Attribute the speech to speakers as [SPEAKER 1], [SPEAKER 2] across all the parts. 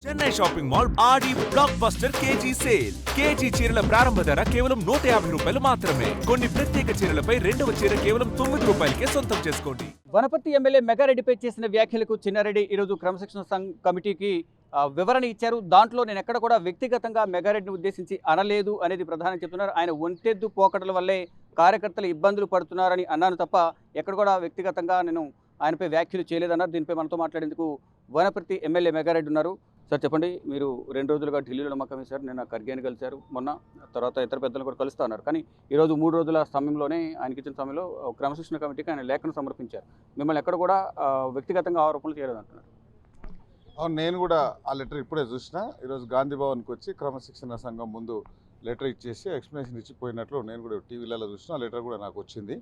[SPEAKER 1] Chennai shopping mall Aadi blockbuster KG sale. KG చీరల ప్రారంభ ధర కేవలం 150 రూపాయలు మాత్రమే. కొన్ని ప్రత్యేక చీరలపై రెండవ చీర కేవలం 9 రూపాయలకే సొంతం చేసుకోండి.
[SPEAKER 2] వనపర్తి ఎమ్మెల్యే మెగారెడ్డిపై చేసిన వ్యాఖ్యలకు చిన్నారెడ్డి ఈరోజు క్రమశిక్షణ కమిటీకి వివరణ ఇచ్చారు. దాంట్లో నేను ఎక్కడ కూడా వ్యక్తిగతంగా మెగారెడ్డిని ఉద్దేశించి అనలేదు అనేది ప్రధాని చెప్తున్నారు. ఆయన ఒంటెద్దు పోకడల వల్లే కార్యకర్తలు ఇబ్బందులు పడుతున్నారని అన్నాను తప్ప ఎక్కడ కూడా వ్యక్తిగతంగా నేను ఆయనపై వ్యాఖ్యలు చేయలేదన్నారు. దీనిపై మనతో మాట్లాడేందుకు వనపర్తి ఎమ్మెల్యే మెగారెడ్డి ఉన్నారు. సార్ చెప్పండి, మీరు 2 రోజులుగా ఢిల్లీలో నమ్మకం వేశారు. నిన్న ఖర్గేని కలిశారు, మొన్న తర్వాత ఇతర పెద్దలు కూడా కలుస్తూ ఉన్నారు. కానీ ఈరోజు 3 రోజుల సమయంలోనే ఆయనకి ఇచ్చిన సమయంలో క్రమశిక్షణ కమిటీకి ఆయన లేఖను సమర్పించారు. మిమ్మల్ని ఎక్కడ కూడా వ్యక్తిగతంగా ఆరోపణలు చేయలేదంటున్నారు.
[SPEAKER 3] అవును, నేను కూడా ఆ లెటర్ ఇప్పుడే చూసిన. ఈరోజు గాంధీ భవన్కి వచ్చి క్రమశిక్షణ సంఘం ముందు లెటర్ ఇచ్చేసి ఎక్స్ప్లెనేషన్ ఇచ్చిపోయినట్లు నేను కూడా టీవీలలో చూసిన. ఆ లెటర్ కూడా నాకు వచ్చింది.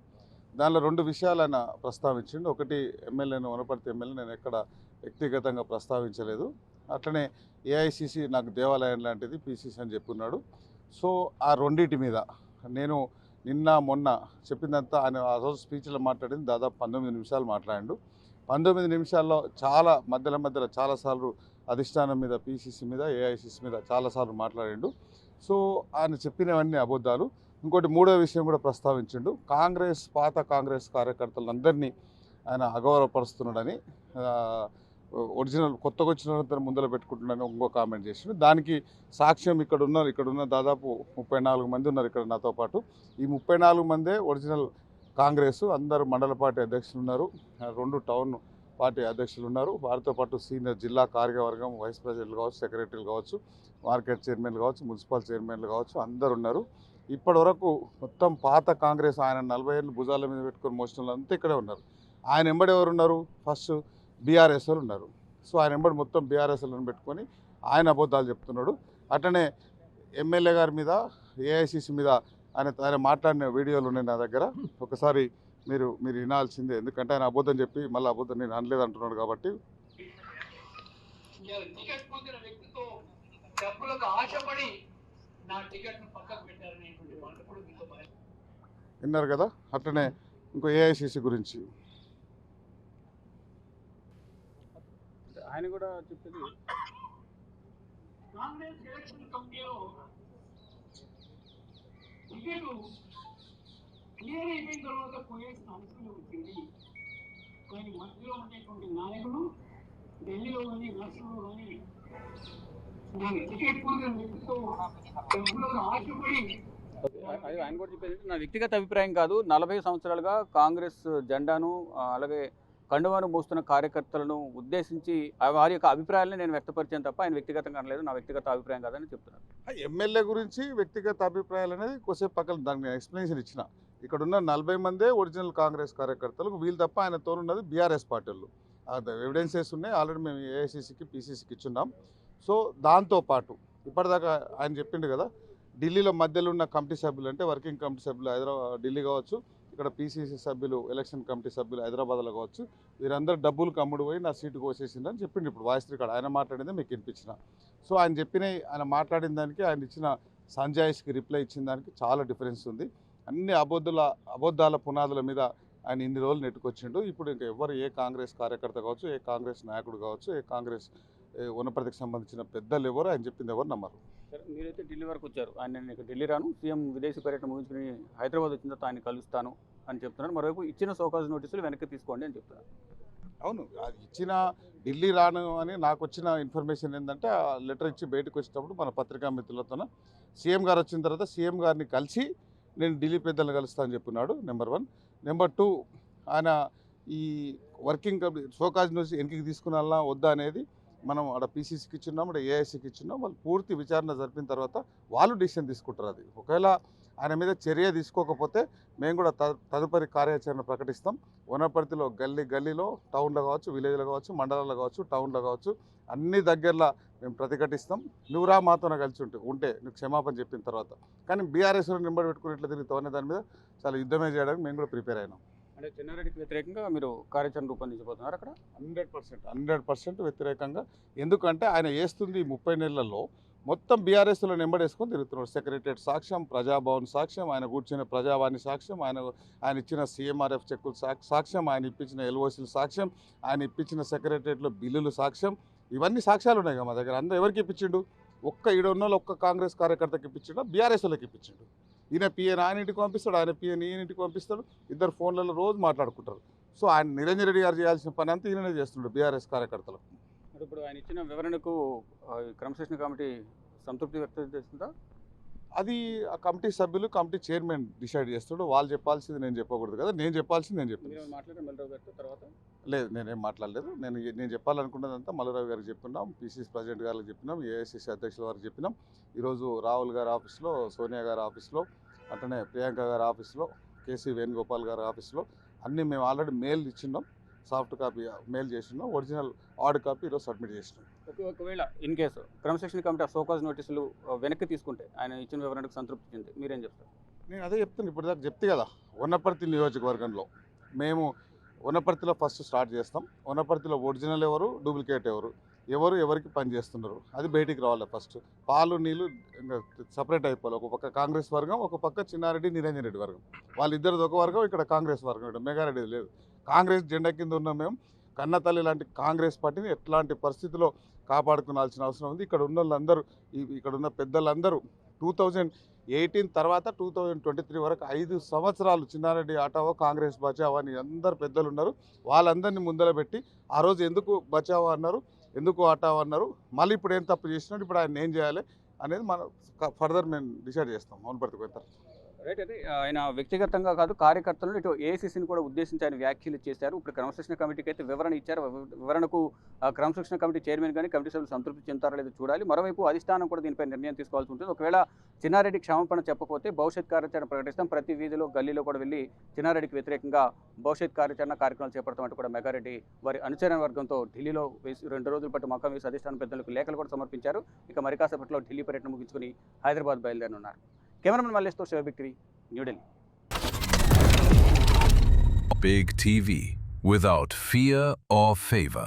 [SPEAKER 3] దానిలో 2 విషయాలు ఆయన ప్రస్తావించిండు. ఒకటి, ఎమ్మెల్యేను వనపర్తి ఎమ్మెల్యే నేను ఎక్కడ వ్యక్తిగతంగా ప్రస్తావించలేదు. అట్లనే ఏఐసిసి నాకు దేవాలయం లాంటిది, పిసిసి అని చెప్పున్నాడు. సో ఆ రెండింటి మీద నేను నిన్న మొన్న చెప్పిందంతా ఆయన ఆ రోజు స్పీచ్లో మాట్లాడింది దాదాపు 19 నిమిషాలు మాట్లాడాడు. 19 నిమిషాల్లో చాలా మధ్యలో చాలాసార్లు అధిష్టానం మీద, పిసిసి మీద, ఏఐసిసి మీద చాలాసార్లు మాట్లాడాడు. సో ఆయన చెప్పినవన్నీ అబద్ధాలు. ఇంకోటి, 3వ విషయం కూడా ప్రస్తావించిండు. పాత కాంగ్రెస్ కార్యకర్తలందరినీ ఆయన అగౌరవపరుస్తున్నాడని, ఒరిజినల్ కొత్తగా వచ్చిన వాళ్ళందరూ ముందర పెట్టుకుంటున్నారని ఇంకో కామెంట్ చేసిండు. దానికి సాక్ష్యం ఇక్కడ ఉన్న దాదాపు 34 మంది ఉన్నారు ఇక్కడ నాతో పాటు. ఈ 34 మందే ఒరిజినల్ కాంగ్రెస్. అందరూ మండల పార్టీ అధ్యక్షులు ఉన్నారు, 2 టౌన్ పార్టీ అధ్యక్షులు ఉన్నారు. వారితో పాటు సీనియర్ జిల్లా కార్యవర్గం, వైస్ ప్రెసిడెంట్లు కావచ్చు, సెక్రటరీలు కావచ్చు, మార్కెట్ చైర్మన్లు కావచ్చు, మున్సిపల్ చైర్మన్లు కావచ్చు, అందరు ఉన్నారు. ఇప్పటి వరకు మొత్తం పాత కాంగ్రెస్ ఆయన 40 ఏళ్ళు భుజాల మీద పెట్టుకొని మోసిన అంతా ఇక్కడే ఉన్నారు. ఆయన ఎంబడి ఎవరు ఉన్నారు? ఫస్ట్ బీఆర్ఎస్ వాళ్ళు ఉన్నారు. సో ఆయన ఎంబడి మొత్తం బీఆర్ఎస్ వాళ్ళని పెట్టుకొని ఆయన అబద్ధాలు చెప్తున్నాడు. అట్లనే ఎమ్మెల్యే గారి మీద, ఏఐసిసి మీద ఆయన మాట్లాడిన వీడియోలు ఉన్నాయి నా దగ్గర. ఒకసారి మీరు వినాల్సిందే, ఎందుకంటే ఆయన అబద్ధం చెప్పి మళ్ళీ అబద్ధం నేను అనలేదు అంటున్నాడు కాబట్టి. విన్నారు కదా. అట్లనే ఇంకో ఏఐసిసి గురించి
[SPEAKER 2] ఆయన కూడా చెప్పేది,
[SPEAKER 4] కాంగ్రెస్ ఎలక్షన్ కమిటీలో టికెట్ క్లియర్ అయిపోయిన తర్వాత పోయాల్సిన అవసరం వచ్చింది. కానీ మధ్యలో ఉండేటువంటి నాయకులు ఢిల్లీలో కానీ రాష్ట్రంలో కానీ టికెట్ పొందిన వ్యక్తితో డబ్బులకు ఆశపడి,
[SPEAKER 2] ఆయన కూడా చెప్పేది నా వ్యక్తిగత అభిప్రాయం కాదు, 40 సంవత్సరాలుగా కాంగ్రెస్ జెండాను అలాగే కండువాను మోస్తున్న కార్యకర్తలను ఉద్దేశించి వారి యొక్క అభిప్రాయాలను నేను వ్యక్తపరిచాను తప్ప ఆయన వ్యక్తిగతంగా అనలేదు. నా వ్యక్తిగత అభిప్రాయం కాదని చెప్తున్నాను.
[SPEAKER 3] ఎమ్మెల్యే గురించి వ్యక్తిగత అభిప్రాయాలు అనేది కొద్దిసేపు పక్కన దానికి ఎక్స్ప్లెనేషన్ ఇచ్చిన. ఇక్కడ ఉన్న 40 మందే ఒరిజినల్ కాంగ్రెస్ కార్యకర్తలు, వీళ్ళు తప్ప ఆయన తోనున్నది బీఆర్ఎస్ పార్టీలు. ఎవిడెన్సెస్ ఉన్నాయి, ఆల్రెడీ మేము ఏఐసిసికి, పిసిసికి ఇచ్చున్నాం. సో దాంతోపాటు ఇప్పటిదాకా ఆయన చెప్పిండు కదా, ఢిల్లీలో మధ్యలో ఉన్న కమిటీ సభ్యులు అంటే వర్కింగ్ కమిటీ సభ్యులు ఢిల్లీ కావచ్చు, ఇక్కడ పిసిసి సభ్యులు, ఎలక్షన్ కమిటీ సభ్యులు హైదరాబాద్లో కావచ్చు, వీరందరూ డబ్బులు కమ్ముడు పోయి నా సీటు కోసేసిందని చెప్పిండు. ఇప్పుడు వాయిస్ రికార్డ్ ఆయన మాట్లాడిందే మీకు వినిపించిన. సో ఆయన మాట్లాడిన దానికి, ఆయన ఇచ్చిన సంజాయిష్కి రిప్లై ఇచ్చిన దానికి చాలా డిఫరెన్స్ ఉంది. అన్ని అబద్ధాల పునాదుల మీద ఆయన ఇన్ని రోజులు నెట్టుకొచ్చిండు. ఇప్పుడు ఇంకా ఎవరు, ఏ కాంగ్రెస్ కార్యకర్త కావచ్చు, ఏ కాంగ్రెస్ నాయకుడు కావచ్చు, ఏ కాంగ్రెస్ వనపర్తికి సంబంధించిన పెద్దలు ఎవరు ఆయన చెప్పింది ఎవరు నమ్మరు.
[SPEAKER 2] సరే, మీరైతే ఢిల్లీ వరకు వచ్చారు. ఆయన నేను ఢిల్లీ రాను, సీఎం విదేశీ పర్యటన ముగించుకుని హైదరాబాద్ వచ్చిన తర్వాత ఆయన కలుస్తాను అని చెప్తున్నారు. మరోవైపు ఇచ్చిన సోకాజ్ నోటీసులు వెనక్కి తీసుకోండి అని చెప్తున్నారు.
[SPEAKER 3] అవును, అది ఇచ్చిన ఢిల్లీ రాను అని నాకు వచ్చిన ఇన్ఫర్మేషన్ ఏంటంటే, ఆ లెటర్ ఇచ్చి బయటకు వచ్చేటప్పుడు మన పత్రికా మిత్రులతో సీఎం గారు వచ్చిన తర్వాత సీఎం గారిని కలిసి నేను ఢిల్లీ పెద్దలను కలుస్తానని చెప్పున్నాడు. నెంబర్ 1. నెంబర్ 2, ఆయన ఈ వర్కింగ్ సోకాజ్ నుంచి వెనక్కి తీసుకున్నా వద్దా అనేది మనం అక్కడ పీసీసీకి ఇచ్చున్నాం, అక్కడ ఏఐసీకి ఇచ్చున్నాం. వాళ్ళు పూర్తి విచారణ జరిపిన తర్వాత వాళ్ళు డిసిషన్ తీసుకుంటారు. అది ఒకవేళ ఆయన మీద చర్య తీసుకోకపోతే మేము కూడా తదుపరి కార్యాచరణ ప్రకటిస్తాం. వనపర్తిలో గల్లీలో, టౌన్లో కావచ్చు, విలేజ్లో కావచ్చు, మండలాల్లో కావచ్చు, టౌన్లో కావచ్చు, అన్ని దగ్గరలో మేము ప్రతిఘటిస్తాం. నువ్వు రా మాతో కలిసి ఉంటే నువ్వు క్షమాపణ చెప్పిన తర్వాత. కానీ బీఆర్ఎస్లో నింబడి పెట్టుకుని ఇట్లా తిరుగుతావు అనే దాని మీద చాలా యుద్ధమే చేయడానికి మేము కూడా ప్రిపేర్ అయినాం.
[SPEAKER 2] అంటే చెన్నారెడ్డికి వ్యతిరేకంగా మీరు కార్యాచరణ రూపొందించబోతున్నారు అక్కడ?
[SPEAKER 3] 100% వ్యతిరేకంగా. ఎందుకంటే ఆయన వేస్తుంది 30 నెలల్లో మొత్తం బీఆర్ఎస్లో నెంబడేసుకొని తిరుగుతున్నాడు. సెక్రటరియట్ సాక్ష్యం, ప్రజాభవన్ సాక్ష్యం, ఆయన కూర్చున్న ప్రజావాణి సాక్ష్యం, ఆయన ఇచ్చిన సీఎంఆర్ఎఫ్ చెక్కులు సాక్ష్యం, ఆయన ఇప్పించిన ఎల్ఓసీలు సాక్ష్యం, ఆయన ఇప్పించిన సెక్రటరియట్లో బిల్లులు సాక్ష్యం, ఇవన్నీ సాక్ష్యాలు ఉన్నాయి కదా మా దగ్గర. అందరూ ఎవరికి ఇప్పించిండు? ఈడ ఉన్న వాళ్ళు ఒక్క కాంగ్రెస్ కార్యకర్తకి ఇప్పించిండు, బీఆర్ఎస్ వాళ్ళకి ఇప్పించిండు. ఈయన పిఎన్ ఆయన ఇంటికి పంపిస్తాడు, ఆయన పిఎన్ ఈయన ఇంటికి పంపిస్తాడు, ఇద్దరు ఫోన్లలో రోజు మాట్లాడుకుంటారు. సో ఆయన నిరంజన్ రెడ్డి గారు చేయాల్సిన పని అంతా ఈయననే చేస్తుండ్రు బీఆర్ఎస్ కార్యకర్తలకు.
[SPEAKER 2] ఇప్పుడు ఆయన ఇచ్చిన వివరణకు క్రమశిక్షణ కమిటీ సంతృప్తి వ్యక్తం చేస్తుందా?
[SPEAKER 3] అది ఆ కమిటీ సభ్యులు, కమిటీ చైర్మన్ డిసైడ్ చేస్తాడు. వాళ్ళు చెప్పాల్సింది నేను చెప్పకూడదు కదా, నేను చెప్పాల్సింది నేను చెప్పాను.
[SPEAKER 2] మాట్లాడారు మల్లిరావు గారితో తర్వాత?
[SPEAKER 3] లేదు, నేనేం మాట్లాడలేదు. నేను చెప్పాలనుకున్నదంతా మల్లిరావు గారికి చెప్పినాం, పిసిసి ప్రెసిడెంట్ గారికి చెప్పినాం, ఏఐసిసి అధ్యక్షుల వారికి చెప్పినాం. ఈరోజు రాహుల్ గారి ఆఫీస్లో, సోనియా గారి ఆఫీస్లో, అట్లనే ప్రియాంక గారి ఆఫీస్లో, కేసీ వేణుగోపాల్ గారి ఆఫీస్లో అన్నీ మేము ఆల్రెడీ మెయిల్ ఇచ్చిన్నాం. సాఫ్ట్ కాపీ మెయిల్ చేసినాం, ఒరిజినల్ హార్డ్ కాపీ ఈరోజు సబ్మిట్ చేసినాం.
[SPEAKER 2] ఒకవేళ ఇన్ కేసు క్రమశిక్షణ కమిటీ సోకాజ్ నోటీసులు వెనక్కి తీసుకుంటే ఆయన ఇచ్చిన వివరణకు సంతృప్తి చెంది మీరేం చెప్తారు?
[SPEAKER 3] నేను అదే చెప్తాను, ఇప్పుడు దాకా చెప్తే కదా. వనపర్తి నియోజకవర్గంలో మేము వనపర్తిలో ఫస్ట్ స్టార్ట్ చేస్తాం. వనపర్తిలో ఒరిజినల్ ఎవరు, డూప్లికేట్ ఎవరికి పని చేస్తున్నారు అది బయటికి రావాలి. ఫస్ట్ పాలు నీళ్ళు సపరేట్ అయిపోవాలి. ఒక పక్క కాంగ్రెస్ వర్గం, ఒక పక్క చిన్నారెడ్డి నిరంజన్ రెడ్డి వర్గం. వాళ్ళిద్దరిది ఒక వర్గం, ఇక్కడ కాంగ్రెస్ వర్గం, ఇక్కడ మెగారెడ్డి లేదు. కాంగ్రెస్ జెండా కింద ఉన్నాం మేము. కన్నతల్లి లాంటి కాంగ్రెస్ పార్టీని ఎట్లాంటి పరిస్థితుల్లో కాపాడుకోవాల్సిన అవసరం ఉంది. ఇక్కడ ఉన్న వాళ్ళందరూ, ఇక్కడ ఉన్న పెద్దలందరూ 2018 తర్వాత 2023 వరకు 5 సంవత్సరాలు చిన్నారెడ్డి ఆటావో, కాంగ్రెస్ బచావో అని అందరు పెద్దలు ఉన్నారు. వాళ్ళందరినీ ముందర పెట్టి ఆ రోజు ఎందుకు బచావో అన్నారు, ఎందుకు ఆటావో అన్నారు, మళ్ళీ ఇప్పుడు ఏం తప్పు చేసినాడు, ఇప్పుడు ఆయన ఏం చేయాలి అనేది మనం ఫర్దర్ మేము డిసైడ్ చేస్తాం వనపర్తికి పోయిన తర్వాత.
[SPEAKER 2] రైట్. అయితే ఆయన వ్యక్తిగతంగా కాదు, కార్యకర్తలను ఇటు ఏఐసిసిని కూడా ఉద్దేశించి ఆయన వ్యాఖ్యలు చేశారు. ఇప్పుడు క్రమశిక్షణ కమిటీకి అయితే వివరణ ఇచ్చారు. వివరణకు క్రమశిక్షణ కమిటీ చైర్మన్ కానీ కమిటీ సభ్యులు సంతృప్తి చెందుతారో లేదో చూడాలి. మరోవైపు అధిష్టానం కూడా దీనిపై నిర్ణయం తీసుకోవాల్సి ఉంటుంది. ఒకవేళ చిన్నారెడ్డి క్షమాపణ చెప్పకపోతే భవిష్యత్ కార్యాచరణ ప్రకటిస్తాం, ప్రతి వీధిలో గల్లీలో కూడా వెళ్ళి చిన్నారెడ్డికి వ్యతిరేకంగా భవిష్యత్ కార్యాచరణలు చేపడతామంటూ కూడా మెగారెడ్డి వారి అనుచరణ వర్గంతో ఢిల్లీలో 2 రోజుల పాటు మకాం వేసి అధిష్టానం పెద్దలకు లేఖలు కూడా సమర్పించారు. ఇక మరి కాసేపట్లో ఢిల్లీ పర్యటన ముగించుకుని హైదరాబాద్ బయలుదేరనున్నారు. కెమెరామెన్ మల్లేష్తో శివబిక్రి, New Delhi.
[SPEAKER 5] Big TV without fear or favor.